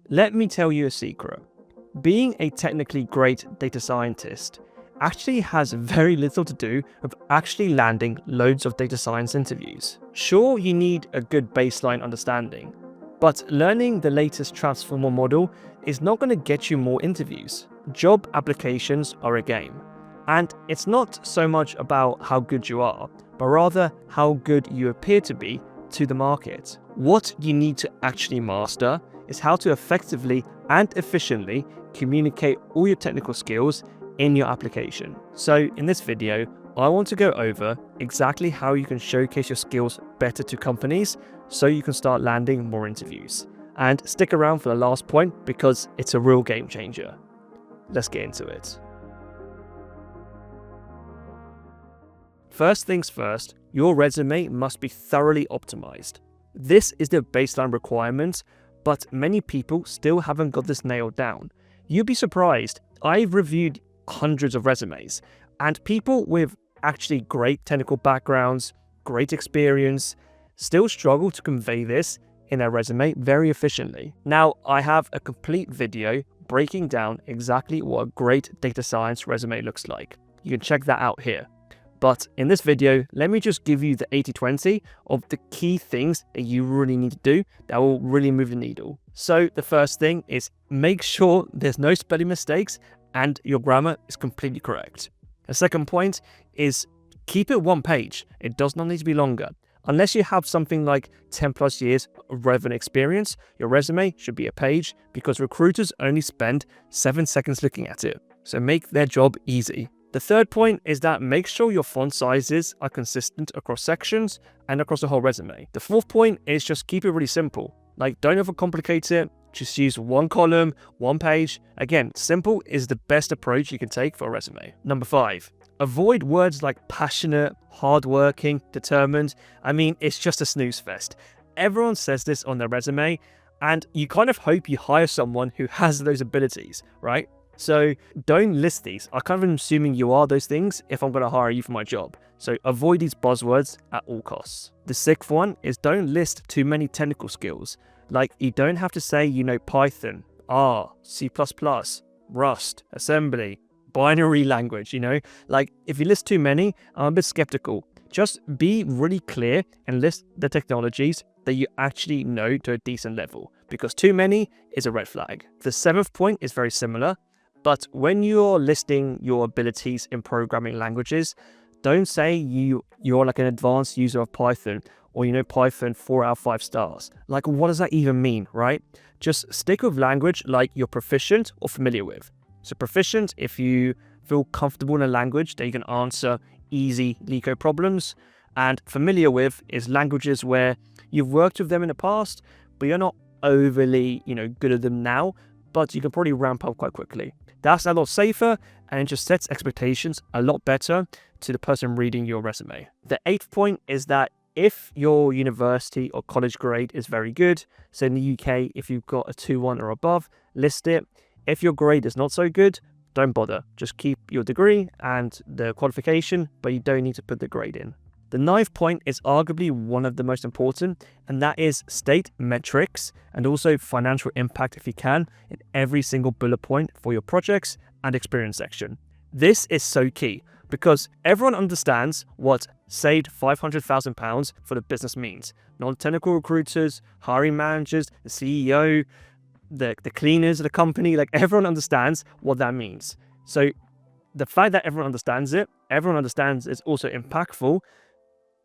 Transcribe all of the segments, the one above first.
Let me tell you a secret. Being a technically great data scientist actually has very little to do with actually landing loads of data science interviews. Sure, you need a good baseline understanding, but learning the latest transformer model is not going to get you more interviews. Job applications are a game, and it's not so much about how good you are, but rather how good you appear to be to the market. What you need to actually master is how to effectively and efficiently communicate all your technical skills in your application. So in this video, I want to go over exactly how you can showcase your skills better to companies so you can start landing more interviews. And stick around for the last point because it's a real game changer. Let's get into it. First things first, your resume must be thoroughly optimized. This is the baseline requirement, but many people still haven't got this nailed down. You'd be surprised. I've reviewed hundreds of resumes, and people with actually great technical backgrounds, great experience, still struggle to convey this in their resume very efficiently. Now, I have a complete video breaking down exactly what a great data science resume looks like. You can check that out here. But in this video, let me just give you the 80-20 of the key things that you really need to do that will really move the needle. So the first thing is make sure there's no spelling mistakes and your grammar is completely correct. The second point is keep it one page. It does not need to be longer. Unless you have something like 10 plus years of relevant experience, your resume should be a page because recruiters only spend 7 seconds looking at it. So make their job easy. The third point is that make sure your font sizes are consistent across sections and across the whole resume. The fourth point is just keep it really simple. Like, don't overcomplicate it. Just use one column, one page. Again, simple is the best approach you can take for a resume. Number 5, avoid words like passionate, hardworking, determined. I mean, it's just a snooze fest. Everyone says this on their resume, and you kind of hope you hire someone who has those abilities, right? So don't list these. I kind of am assuming you are those things if I'm going to hire you for my job. So avoid these buzzwords at all costs. The sixth one is don't list too many technical skills. Like, you don't have to say you know Python, R, C++, Rust, assembly, binary language, Like, if you list too many, I'm a bit skeptical. Just be really clear and list the technologies that you actually know to a decent level, because too many is a red flag. The seventh point is very similar. But when you're listing your abilities in programming languages, don't say you're like an advanced user of Python or you know Python 4 out of 5 stars. Like, what does that even mean, right? Just stick with language like you're proficient or familiar with. So proficient if you feel comfortable in a language that you can answer easy LeetCode problems. And familiar with is languages where you've worked with them in the past, but you're not overly, good at them now, but you can probably ramp up quite quickly. That's a lot safer, and it just sets expectations a lot better to the person reading your resume. The 8th point is that if your university or college grade is very good, so in the UK, if you've got a 2.1 or above, list it. If your grade is not so good, don't bother. Just keep your degree and the qualification, but you don't need to put the grade in. The 9th point is arguably one of the most important, and that is state metrics and also financial impact if you can in every single bullet point for your projects and experience section. This is so key because everyone understands what saved £500,000 for the business means. Non-technical recruiters, hiring managers, the CEO, the cleaners of the company, like everyone understands what that means. So the fact that everyone understands it's also impactful.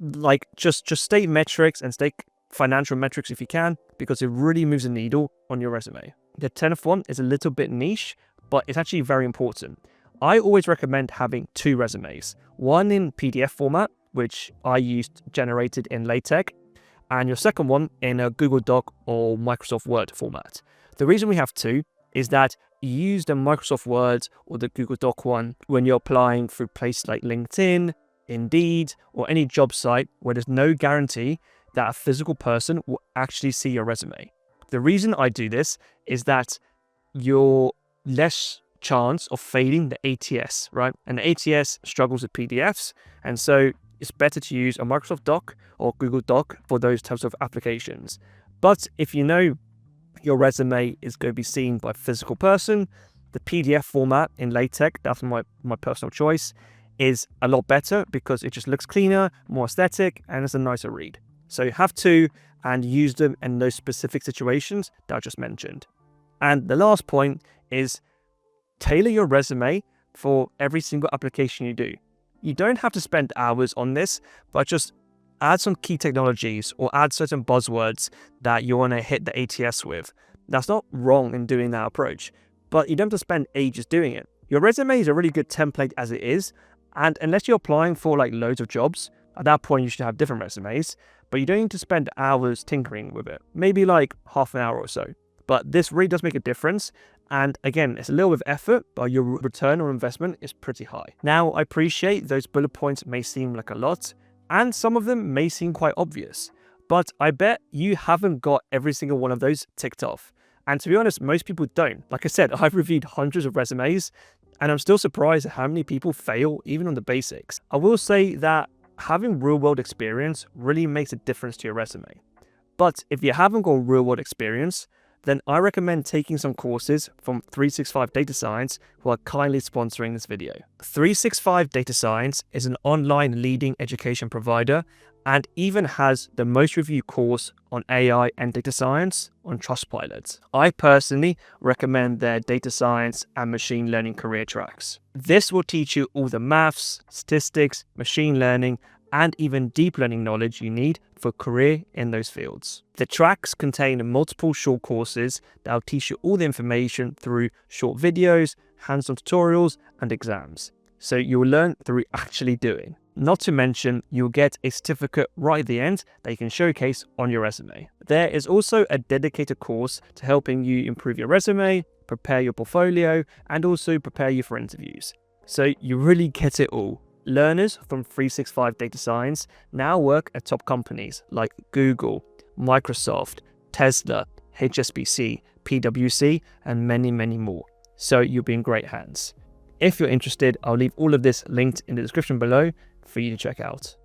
Like, just state metrics and state financial metrics if you can, because it really moves the needle on your resume. The 10th one is a little bit niche, but it's actually very important. I always recommend having 2 resumes, one in PDF format, which I used generated in LaTeX, and your second one in a Google Doc or Microsoft Word format. The reason we have 2 is that you use the Microsoft Word or the Google Doc one when you're applying through places like LinkedIn, Indeed, or any job site where there's no guarantee that a physical person will actually see your resume. The reason I do this is that you're less chance of failing the ATS, right? And the ATS struggles with PDFs, and so it's better to use a Microsoft Doc or Google Doc for those types of applications. But if you know your resume is going to be seen by a physical person. The PDF format in LaTeX, that's my personal choice, is a lot better because it just looks cleaner, more aesthetic, and it's a nicer read. So you have to and use them in those specific situations that I just mentioned. And the last point is tailor your resume for every single application you do. You don't have to spend hours on this, but just add some key technologies or add certain buzzwords that you want to hit the ATS with. That's not wrong in doing that approach, but you don't have to spend ages doing it. Your resume is a really good template as it is, and unless you're applying for like loads of jobs, at that point you should have different resumes, but you don't need to spend hours tinkering with it. Maybe like half an hour or so. But this really does make a difference. And again, it's a little bit of effort, but your return on investment is pretty high. Now, I appreciate those bullet points may seem like a lot, and some of them may seem quite obvious, but I bet you haven't got every single one of those ticked off. And to be honest, most people don't. Like I said, I've reviewed hundreds of resumes, and I'm still surprised at how many people fail even on the basics. I will say that having real-world experience really makes a difference to your resume. But if you haven't got real-world experience, then I recommend taking some courses from 365 Data Science, who are kindly sponsoring this video. 365 Data Science is an online leading education provider and even has the most reviewed course on AI and data science on Trustpilot. I personally recommend their data science and machine learning career tracks. This will teach you all the maths, statistics, machine learning, and even deep learning knowledge you need for a career in those fields. The tracks contain multiple short courses that will teach you all the information through short videos, hands-on tutorials, and exams. So you'll learn through actually doing. Not to mention, you'll get a certificate right at the end that you can showcase on your resume. There is also a dedicated course to helping you improve your resume, prepare your portfolio, and also prepare you for interviews. So you really get it all. Learners from 365 Data Science now work at top companies like Google, Microsoft, Tesla, HSBC, PwC, and many, many more. So you'll be in great hands. If you're interested, I'll leave all of this linked in the description below for you to check out.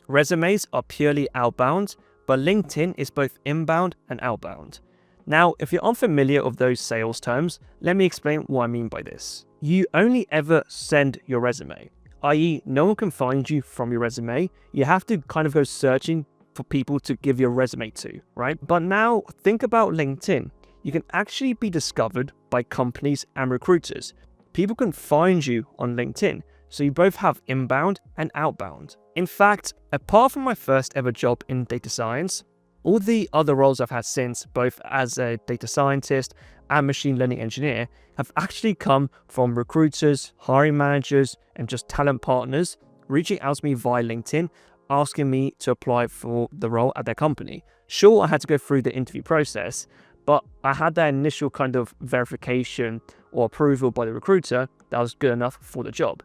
Resumes are purely outbound, but LinkedIn is both inbound and outbound. Now, if you're unfamiliar of those sales terms, let me explain what I mean by this. You only ever send your resume, i.e. no one can find you from your resume. You have to kind of go searching for people to give your resume to, right? But now think about LinkedIn. You can actually be discovered by companies and recruiters. People can find you on LinkedIn, so you both have inbound and outbound. In fact, apart from my first ever job in data science, all the other roles I've had since, both as a data scientist and machine learning engineer, have actually come from recruiters, hiring managers, and just talent partners reaching out to me via LinkedIn, asking me to apply for the role at their company. Sure, I had to go through the interview process, but I had that initial kind of verification or approval by the recruiter that was good enough for the job.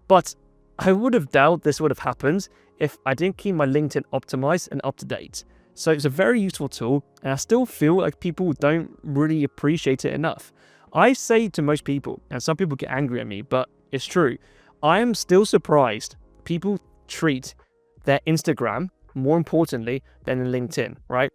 But I would have doubted this would have happened if I didn't keep my LinkedIn optimized and up to date. So it's a very useful tool, and I still feel like people don't really appreciate it enough. I say to most people, and some people get angry at me, but it's true, I am still surprised people treat their Instagram more importantly than LinkedIn, right?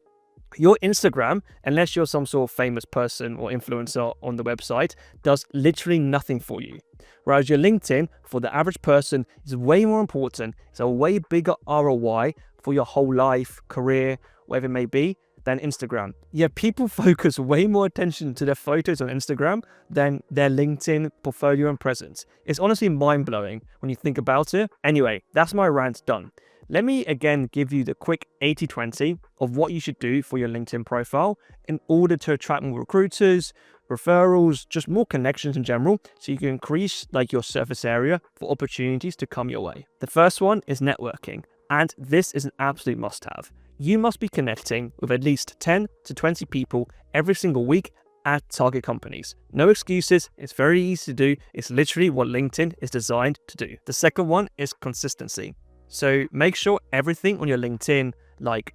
Your Instagram, unless you're some sort of famous person or influencer on the website, does literally nothing for you. Whereas your LinkedIn, for the average person, is way more important. It's a way bigger ROI for your whole life, career, whatever it may be, than Instagram. Yeah, people focus way more attention to their photos on Instagram than their LinkedIn portfolio and presence. It's honestly mind-blowing when you think about it. Anyway, that's my rant done. Let me again give you the quick 80-20 of what you should do for your LinkedIn profile in order to attract more recruiters, referrals, just more connections in general, so you can increase your surface area for opportunities to come your way. The first one is networking, and this is an absolute must-have. You must be connecting with at least 10 to 20 people every single week at target companies. No excuses, it's very easy to do, it's literally what LinkedIn is designed to do. The second one is consistency. So make sure everything on your LinkedIn, like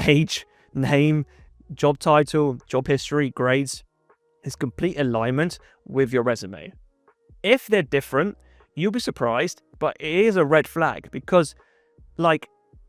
age, name, job title, job history, grades, is complete alignment with your resume. If they're different, you'll be surprised, but it is a red flag because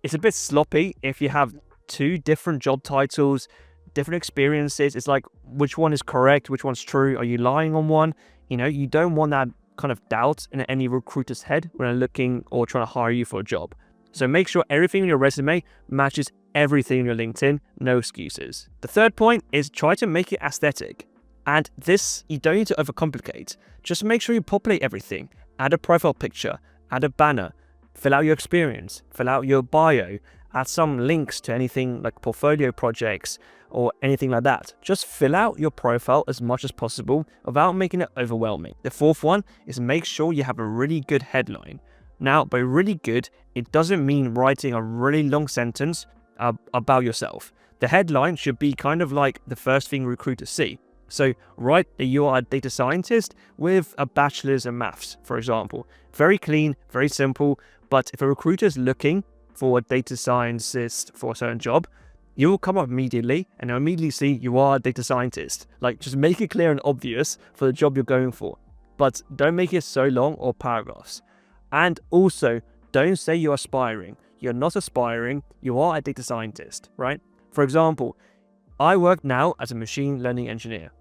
It's a bit sloppy if you have two different job titles, different experiences. It's like, which one is correct? Which one's true? Are you lying on one? You don't want that kind of doubt in any recruiter's head when they're looking or trying to hire you for a job. So make sure everything in your resume matches everything in your LinkedIn, no excuses. The third point is try to make it aesthetic. And this, you don't need to overcomplicate. Just make sure you populate everything. Add a profile picture, add a banner, fill out your experience, fill out your bio, add some links to anything like portfolio projects or anything like that. Just fill out your profile as much as possible without making it overwhelming. The fourth one is make sure you have a really good headline. Now, by really good, it doesn't mean writing a really long sentence about yourself. The headline should be kind of like the first thing recruiters see. So write that you are a data scientist with a bachelor's in maths, for example. Very clean, very simple, but if a recruiter is looking for a data scientist for a certain job, you will come up immediately and they'll immediately see you are a data scientist. Like, just make it clear and obvious for the job you're going for, but don't make it so long or paragraphs. And also, don't say you're aspiring. You're not aspiring, you are a data scientist, right? For example, I work now as a machine learning engineer.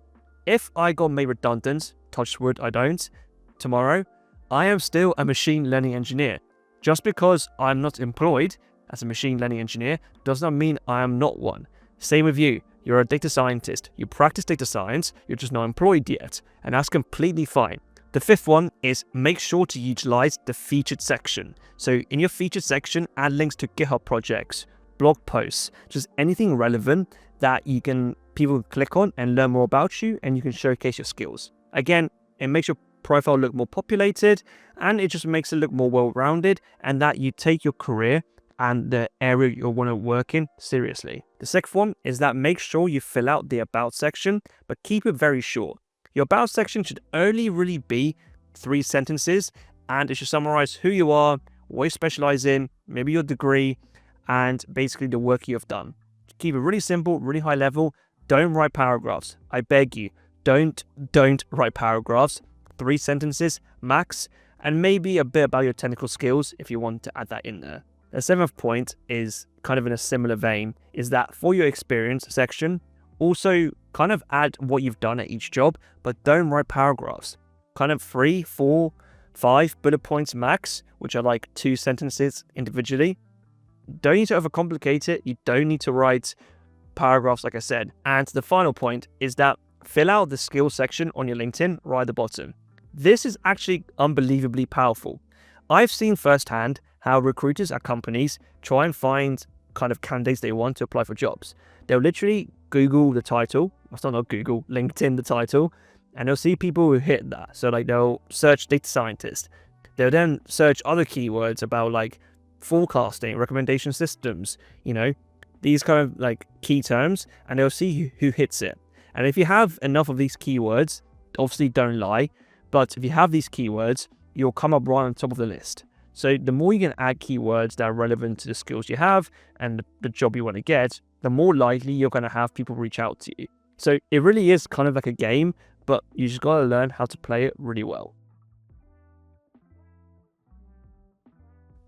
If I got made redundant, touch wood I don't, tomorrow, I am still a machine learning engineer. Just because I'm not employed as a machine learning engineer does not mean I am not one. Same with you. You're a data scientist. You practice data science, you're just not employed yet, and that's completely fine. The fifth one is make sure to utilize the featured section. So in your featured section, add links to GitHub projects, blog posts, just anything relevant that people can click on and learn more about you, and you can showcase your skills. Again, it makes your profile look more populated, and it just makes it look more well-rounded, and that you take your career and the area you want to work in seriously. The sixth one is that make sure you fill out the about section, but keep it very short. Your about section should only really be 3 sentences, and it should summarize who you are, what you specialize in, maybe your degree, and basically the work you have done. Keep it really simple, really high level. Don't write paragraphs. I beg you, don't write paragraphs. 3 sentences max, and maybe a bit about your technical skills if you want to add that in there. The 7th point is kind of in a similar vein, is that for your experience section, also kind of add what you've done at each job, but don't write paragraphs. Kind of 3, 4, 5 bullet points max, which are like 2 sentences individually. Don't need to overcomplicate it. You don't need to write paragraphs, like I said. And the final point is that fill out the skills section on your LinkedIn right at the bottom. This is actually unbelievably powerful. I've seen firsthand how recruiters at companies try and find kind of candidates they want to apply for jobs. They'll literally Google the title, not Google, LinkedIn the title, and they'll see people who hit that. So like they'll search data scientist. They'll then search other keywords about like forecasting, recommendation systems, these kind of like key terms, and they'll see who hits it. And if you have enough of these keywords, obviously don't lie, but if you have these keywords, you'll come up right on top of the list. So the more you can add keywords that are relevant to the skills you have and the job you want to get, the more likely you're going to have people reach out to you. So it really is kind of like a game, but you just got to learn how to play it really well.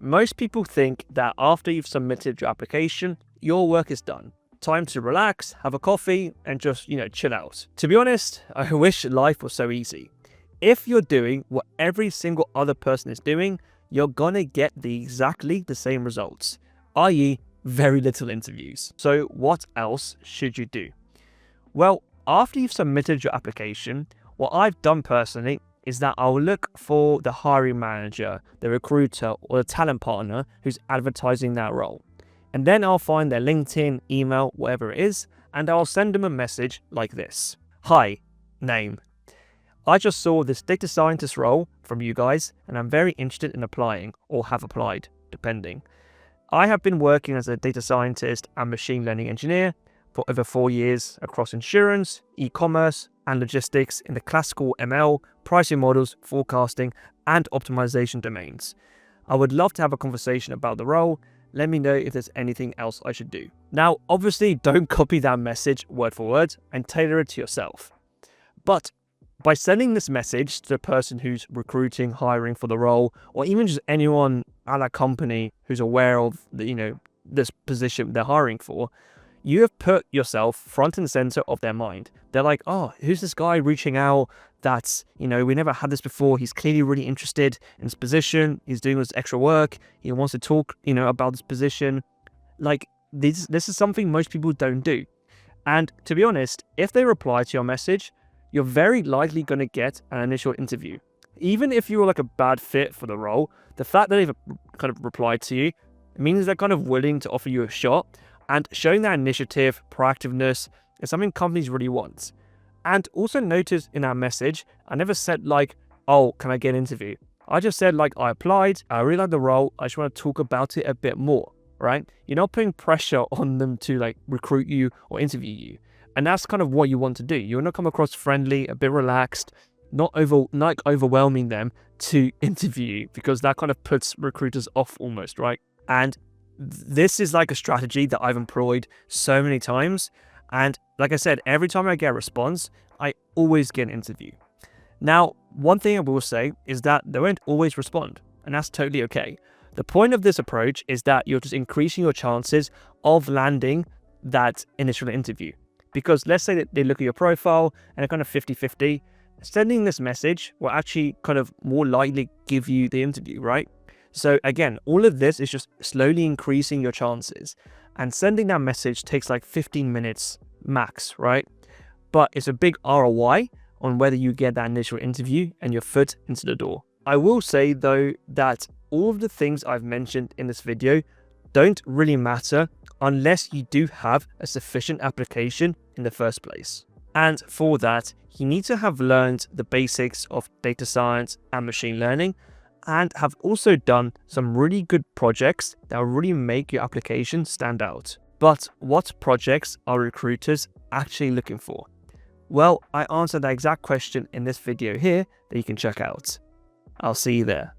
Most people think that after you've submitted your application, your work is done. Time to relax, have a coffee, and just, chill out. To be honest, I wish life was so easy. If you're doing what every single other person is doing, you're gonna get exactly the same results, i.e. very little interviews. So what else should you do? Well, after you've submitted your application, what I've done personally is that I'll look for the hiring manager, the recruiter, or the talent partner who's advertising that role. And then I'll find their LinkedIn, email, whatever it is, and I'll send them a message like this. Hi, name. I just saw this data scientist role from you guys, and I'm very interested in applying, or have applied, depending. I have been working as a data scientist and machine learning engineer for over 4 years across insurance, e-commerce, and logistics in the classical ML, pricing models, forecasting, and optimization domains. I would love to have a conversation about the role. Let me know if there's anything else I should do. Now, obviously, don't copy that message word for word and tailor it to yourself. But By sending this message to the person who's recruiting, hiring for the role, or even just anyone at that company who's aware of this position they're hiring for, you have put yourself front and center of their mind. They're like, oh, who's this guy reaching out? That's, we never had this before. He's clearly really interested in this position. He's doing this extra work. He wants to talk, about this position. Like, this is something most people don't do. And to be honest, if they reply to your message, you're very likely going to get an initial interview. Even if you were like a bad fit for the role, the fact that they've kind of replied to you, it means they're kind of willing to offer you a shot. And showing that initiative, proactiveness is something companies really want. And also notice in our message, I never said like, oh, can I get an interview? I just said like, I applied, I really like the role, I just want to talk about it a bit more, right? You're not putting pressure on them to like recruit you or interview you. And that's kind of what you want to do. You want to come across friendly, a bit relaxed, not overwhelming them to interview you, because that kind of puts recruiters off almost, right? And this is like a strategy that I've employed so many times. And like I said, every time I get a response, I always get an interview. Now, one thing I will say is that they won't always respond, and that's totally okay. The point of this approach is that you're just increasing your chances of landing that initial interview. Because let's say that they look at your profile and they're kind of 50-50, sending this message will actually kind of more likely give you the interview, right? So again, all of this is just slowly increasing your chances, and sending that message takes like 15 minutes max, right? But it's a big ROI on whether you get that initial interview and your foot into the door. I will say though that all of the things I've mentioned in this video don't really matter unless you do have a sufficient application in the first place. And for that, you need to have learned the basics of data science and machine learning, and have also done some really good projects that will really make your application stand out. But what projects are recruiters actually looking for? Well, I answered that exact question in this video here that you can check out. I'll see you there.